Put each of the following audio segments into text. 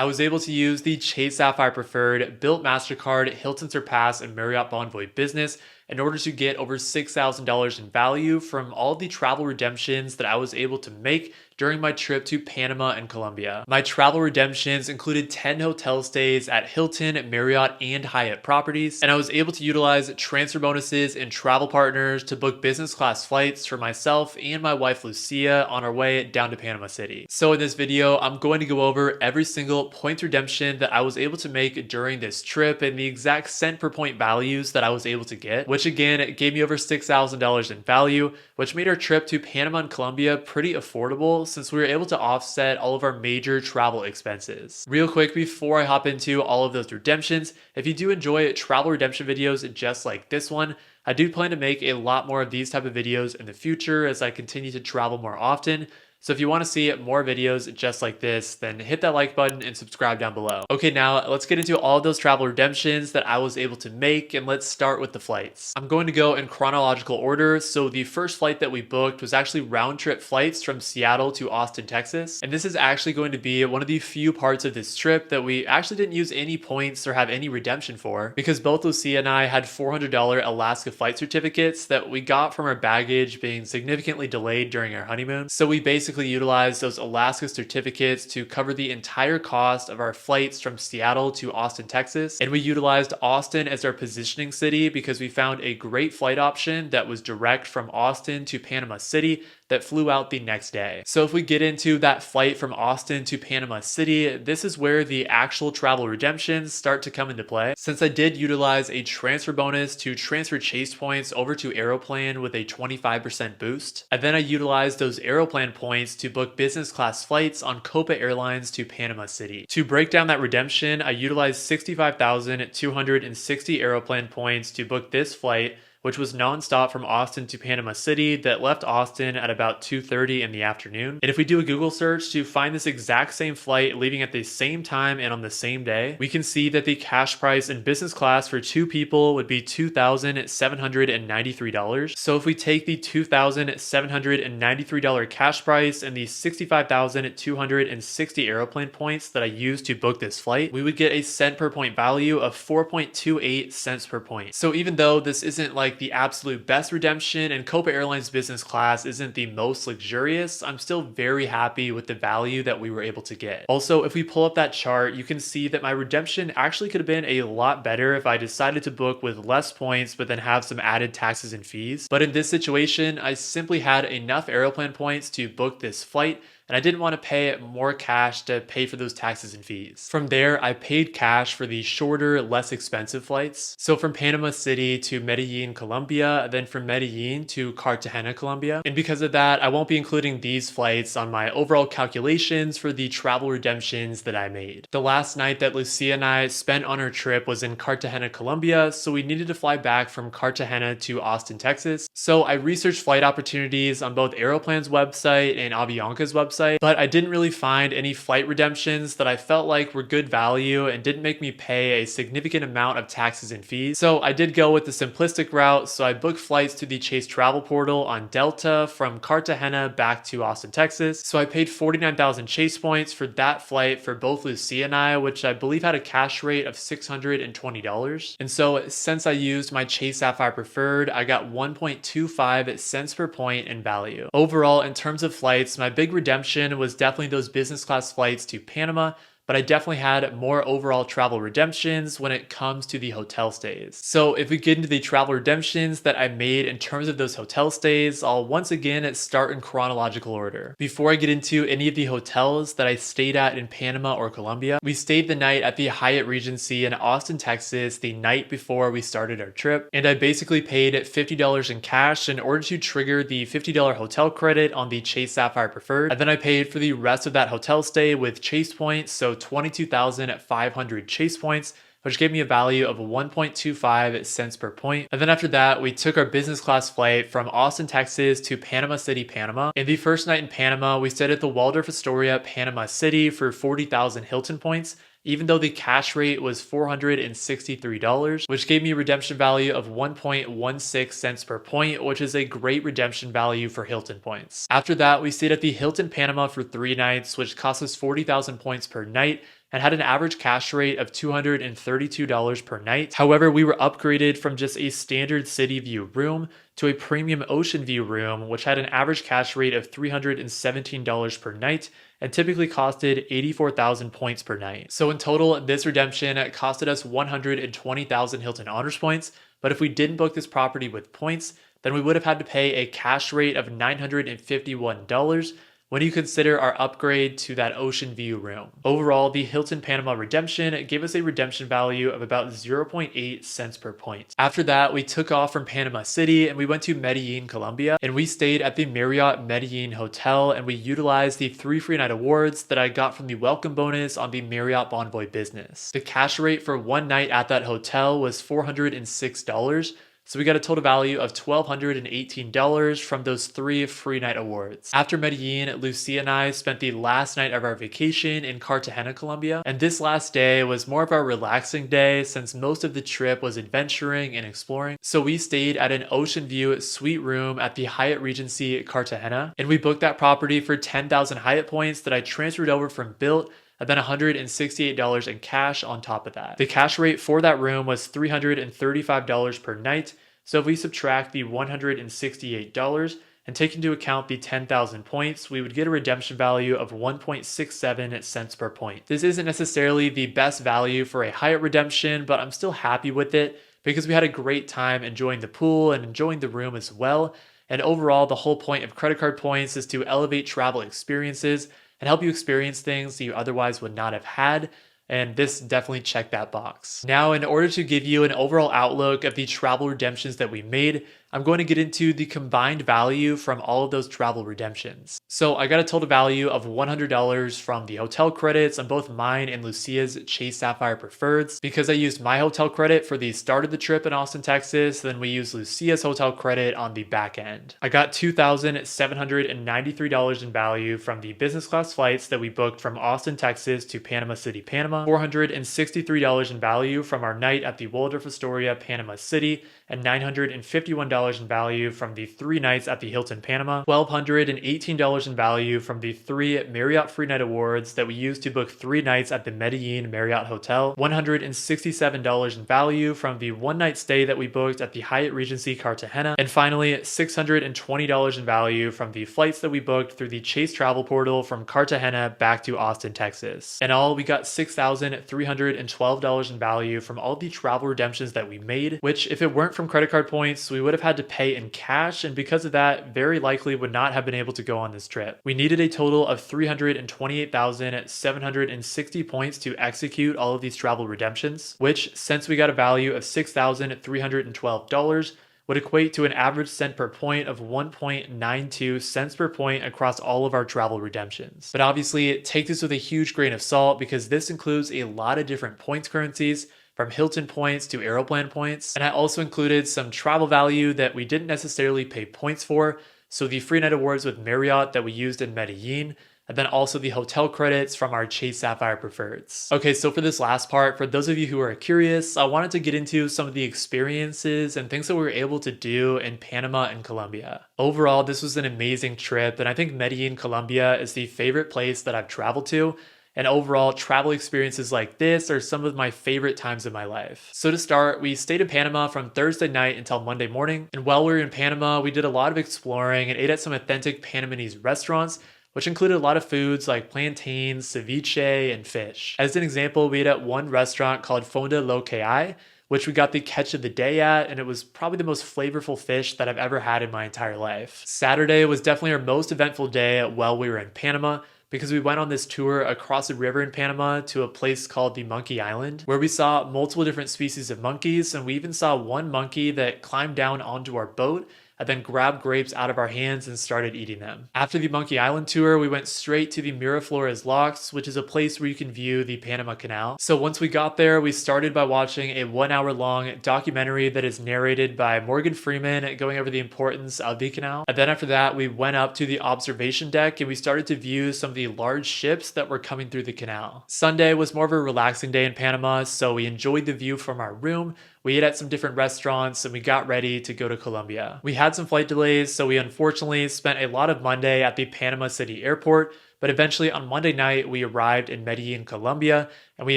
I was able to use the Chase Sapphire Preferred, Bilt MasterCard, Hilton Surpass, and Marriott Bonvoy Business in order to get over $6,000 in value from all the travel redemptions that I was able to make during my trip to Panama and Colombia. My travel redemptions included 10 hotel stays at Hilton, Marriott, and Hyatt properties, and I was able to utilize transfer bonuses and travel partners to book business class flights for myself and my wife Lucia on our way down to Panama City. So in this video, I'm going to go over every single points redemption that I was able to make during this trip and the exact cent per point values that I was able to get, which again gave me over $6,000 in value, which made our trip to Panama and Colombia pretty affordable since we were able to offset all of our major travel expenses. Real quick before I hop into all of those redemptions, if you do enjoy travel redemption videos just like this one, I do plan to make a lot more of these type of videos in the future as I continue to travel more often. So if you want to see more videos just like this, then hit that like button and subscribe down below. Okay, now let's get into all of those travel redemptions that I was able to make, and let's start with the flights. I'm going to go in chronological order. So the first flight that we booked was actually round trip flights from Seattle to Austin, Texas. And this is actually going to be one of the few parts of this trip that we actually didn't use any points or have any redemption for, because both Lucia and I had $400 Alaska flight certificates that we got from our baggage being significantly delayed during our honeymoon. So we basically utilize those Alaska certificates to cover the entire cost of our flights from Seattle to Austin, Texas. And we utilized Austin as our positioning city because we found a great flight option that was direct from Austin to Panama City that flew out the next day. So if we get into that flight from Austin to Panama City, this is where the actual travel redemptions start to come into play. Since I did utilize a transfer bonus to transfer Chase points over to Aeroplan with a 25% boost, and then I utilized those Aeroplan points to book business class flights on Copa Airlines to Panama City. To break down that redemption, I utilized 65,260 Aeroplan points to book this flight, which was nonstop from Austin to Panama City that left Austin at about 2:30 in the afternoon. And if we do a Google search to find this exact same flight leaving at the same time and on the same day, we can see that the cash price in business class for two people would be $2,793. So if we take the $2,793 cash price and the 65,260 Aeroplan points that I used to book this flight, we would get a cent per point value of 4.28 cents per point. So even though this isn't like the absolute best redemption and Copa Airlines business class isn't the most luxurious, I'm still very happy with the value that we were able to get. Also, if we pull up that chart, you can see that my redemption actually could have been a lot better if I decided to book with less points but then have some added taxes and fees. But in this situation, I simply had enough Aeroplan points to book this flight, and I didn't want to pay more cash to pay for those taxes and fees. From there, I paid cash for the shorter, less expensive flights. So from Panama City to Medellin, Colombia, then from Medellin to Cartagena, Colombia. And because of that, I won't be including these flights on my overall calculations for the travel redemptions that I made. The last night that Lucia and I spent on our trip was in Cartagena, Colombia, so we needed to fly back from Cartagena to Austin, Texas. So I researched flight opportunities on both Aeroplan's website and Avianca's website, but I didn't really find any flight redemptions that I felt like were good value and didn't make me pay a significant amount of taxes and fees. So I did go with the simplistic route, so I booked flights to the Chase travel portal on Delta from Cartagena back to Austin, Texas. So I paid 49,000 Chase points for that flight for both Lucia and I, which I believe had a cash rate of $620. And so since I used my Chase Sapphire Preferred, I got 1.25 cents per point in value. Overall, in terms of flights, my big redemption was definitely those business class flights to Panama, but I definitely had more overall travel redemptions when it comes to the hotel stays. So if we get into the travel redemptions that I made in terms of those hotel stays, I'll once again start in chronological order. Before I get into any of the hotels that I stayed at in Panama or Colombia, we stayed the night at the Hyatt Regency in Austin, Texas the night before we started our trip, and I basically paid $50 in cash in order to trigger the $50 hotel credit on the Chase Sapphire Preferred, and then I paid for the rest of that hotel stay with Chase points, so 22,500 Chase points, which gave me a value of 1.25 cents per point. And then after that, we took our business class flight from Austin, Texas to Panama City, Panama. And the first night in Panama, we stayed at the Waldorf Astoria, Panama City for 40,000 Hilton points, even though the cash rate was $463, which gave me a redemption value of 1.16 cents per point, which is a great redemption value for Hilton points. After that, we stayed at the Hilton Panama for 3 nights, which cost us 40,000 points per night, and had an average cash rate of $232 per night. However, we were upgraded from just a standard city view room to a premium ocean view room, which had an average cash rate of $317 per night and typically costed 84,000 points per night. So in total, this redemption costed us 120,000 Hilton Honors Points, but if we didn't book this property with points, then we would have had to pay a cash rate of $951 when you consider our upgrade to that ocean view room. Overall, the Hilton Panama redemption gave us a redemption value of about 0.8 cents per point. After that, we took off from Panama City and we went to Medellin, Colombia, and we stayed at the Marriott Medellin Hotel, and we utilized the 3 free night awards that I got from the welcome bonus on the Marriott Bonvoy business. The cash rate for one night at that hotel was $406. So we got a total value of $1,218 from those 3 free night awards. After Medellin, Lucia and I spent the last night of our vacation in Cartagena, Colombia. And this last day was more of our relaxing day since most of the trip was adventuring and exploring. So we stayed at an ocean view suite room at the Hyatt Regency Cartagena. And we booked that property for 10,000 Hyatt points that I transferred over from Bilt, and then $168 in cash on top of that. The cash rate for that room was $335 per night. So if we subtract the $168 and take into account the 10,000 points, we would get a redemption value of 1.67 cents per point. This isn't necessarily the best value for a Hyatt redemption, but I'm still happy with it because we had a great time enjoying the pool and enjoying the room as well. And overall, the whole point of credit card points is to elevate travel experiences and help you experience things that you otherwise would not have had. And this definitely checked that box. Now, in order to give you an overall outlook of the travel redemptions that we made, I'm going to get into the combined value from all of those travel redemptions. So I got a total value of $100 from the hotel credits on both mine and Lucia's Chase Sapphire Preferreds. Because I used my hotel credit for the start of the trip in Austin, Texas, then we used Lucia's hotel credit on the back end. I got $2,793 in value from the business class flights that we booked from Austin, Texas to Panama City, Panama, $463 in value from our night at the Waldorf Astoria, Panama City, and $951 in value from the 3 nights at the Hilton Panama, $1,218 in value from the 3 Marriott Free Night Awards that we used to book 3 nights at the Medellin Marriott Hotel, $167 in value from the 1-night stay that we booked at the Hyatt Regency Cartagena, and finally $620 in value from the flights that we booked through the Chase Travel Portal from Cartagena back to Austin, Texas. In all, we got $6,312 in value from all the travel redemptions that we made, which if it weren't from credit card points, we would have had to pay in cash, and because of that, very likely would not have been able to go on this trip. We needed a total of 328,760 points to execute all of these travel redemptions, which, since we got a value of $6,312, would equate to an average cent per point of 1.92 cents per point across all of our travel redemptions. But obviously, take this with a huge grain of salt because this includes a lot of different points currencies, from Hilton points to Aeroplan points. And I also included some travel value that we didn't necessarily pay points for. So the free night awards with Marriott that we used in Medellin, and then also the hotel credits from our Chase Sapphire Preferreds. Okay, so for this last part, for those of you who are curious, I wanted to get into some of the experiences and things that we were able to do in Panama and Colombia. Overall, this was an amazing trip, and I think Medellin, Colombia is the favorite place that I've traveled to. And overall, travel experiences like this are some of my favorite times of my life. So to start, we stayed in Panama from Thursday night until Monday morning. And while we were in Panama, we did a lot of exploring and ate at some authentic Panamese restaurants, which included a lot of foods like plantains, ceviche, and fish. As an example, we ate at one restaurant called Fonda Lo Que Hay, which we got the catch of the day at, and it was probably the most flavorful fish that I've ever had in my entire life. Saturday was definitely our most eventful day while we were in Panama, because we went on this tour across the river in Panama to a place called the Monkey Island, where we saw multiple different species of monkeys, and we even saw one monkey that climbed down onto our boat and then grabbed grapes out of our hands and started eating them. After the Monkey Island tour, we went straight to the Miraflores Locks, which is a place where you can view the Panama Canal. So once we got there, we started by watching a 1-hour-long documentary that is narrated by Morgan Freeman going over the importance of the canal. And then after that, we went up to the observation deck and we started to view some of the large ships that were coming through the canal. Sunday was more of a relaxing day in Panama, so we enjoyed the view from our room. We ate at some different restaurants and we got ready to go to Colombia. We had some flight delays, so we unfortunately spent a lot of Monday at the Panama City airport, But eventually on Monday night, we arrived in Medellin, Colombia, and we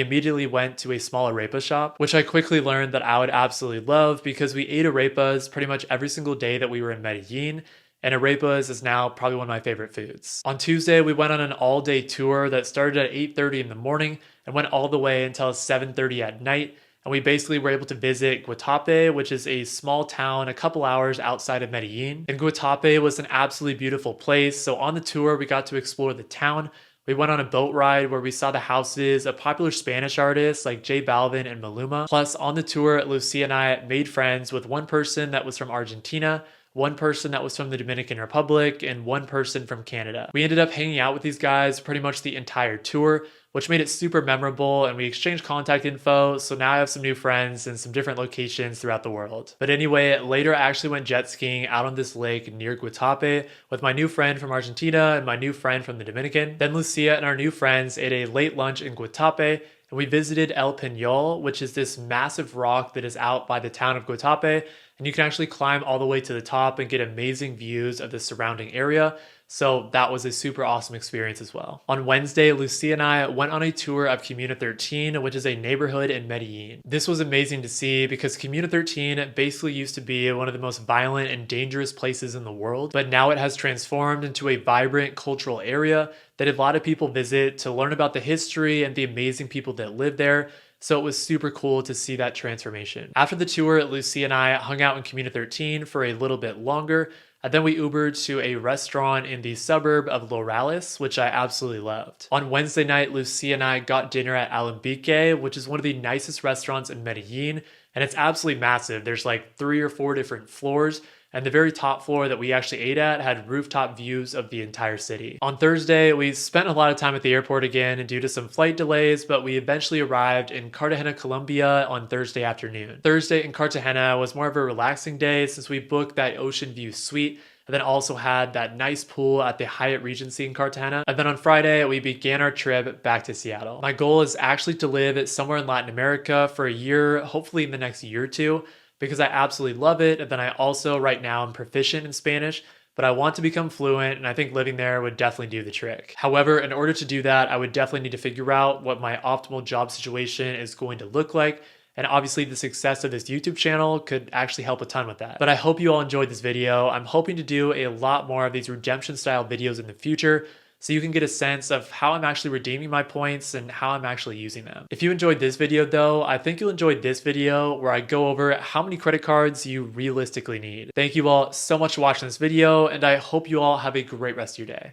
immediately went to a small arepa shop, which I quickly learned that I would absolutely love because we ate arepas pretty much every single day that we were in Medellin. And arepas is now probably one of my favorite foods. On Tuesday, we went on an all-day tour that started at 8:30 in the morning and went all the way until 7:30 at night. And we basically were able to visit Guatape, which is a small town a couple hours outside of Medellin. And Guatape was an absolutely beautiful place. So on the tour, we got to explore the town. We went on a boat ride where we saw the houses of popular Spanish artists like J Balvin and Maluma. Plus, on the tour, Lucia and I made friends with one person that was from Argentina, one person that was from the Dominican Republic, and one person from Canada. We ended up hanging out with these guys pretty much the entire tour, which made it super memorable, and we exchanged contact info, so now I have some new friends in some different locations throughout the world. But anyway, later I actually went jet skiing out on this lake near Guatape with my new friend from Argentina and my new friend from the Dominican. Then Lucia and our new friends ate a late lunch in Guatape, and we visited El Peñol, which is this massive rock that is out by the town of Guatape, and you can actually climb all the way to the top and get amazing views of the surrounding area. So that was a super awesome experience as well. On Wednesday, Lucia and I went on a tour of Comuna 13, which is a neighborhood in Medellin. This was amazing to see because Comuna 13 basically used to be one of the most violent and dangerous places in the world, but now it has transformed into a vibrant cultural area that a lot of people visit to learn about the history and the amazing people that live there. So it was super cool to see that transformation. After the tour, Lucia and I hung out in Comuna 13 for a little bit longer, and then we Ubered to a restaurant in the suburb of Lorales, which I absolutely loved. On Wednesday night, Lucia and I got dinner at Alambique, which is one of the nicest restaurants in Medellin, and it's absolutely massive. There's like 3 or 4 different floors, and the very top floor that we actually ate at had rooftop views of the entire city. On Thursday, we spent a lot of time at the airport again due to some flight delays, but we eventually arrived in Cartagena, Colombia on Thursday afternoon. Thursday in Cartagena was more of a relaxing day since we booked that ocean view suite and then also had that nice pool at the Hyatt Regency in Cartagena. And then on Friday, we began our trip back to Seattle. My goal is actually to live somewhere in Latin America for a year, hopefully in the next year or two, because I absolutely love it. And then I also right now am proficient in Spanish, but I want to become fluent, and I think living there would definitely do the trick. However, in order to do that, I would definitely need to figure out what my optimal job situation is going to look like. And obviously the success of this YouTube channel could actually help a ton with that. But I hope you all enjoyed this video. I'm hoping to do a lot more of these redemption style videos in the future, so you can get a sense of how I'm actually redeeming my points and how I'm actually using them. If you enjoyed this video though, I think you'll enjoy this video where I go over how many credit cards you realistically need. Thank you all so much for watching this video, and I hope you all have a great rest of your day.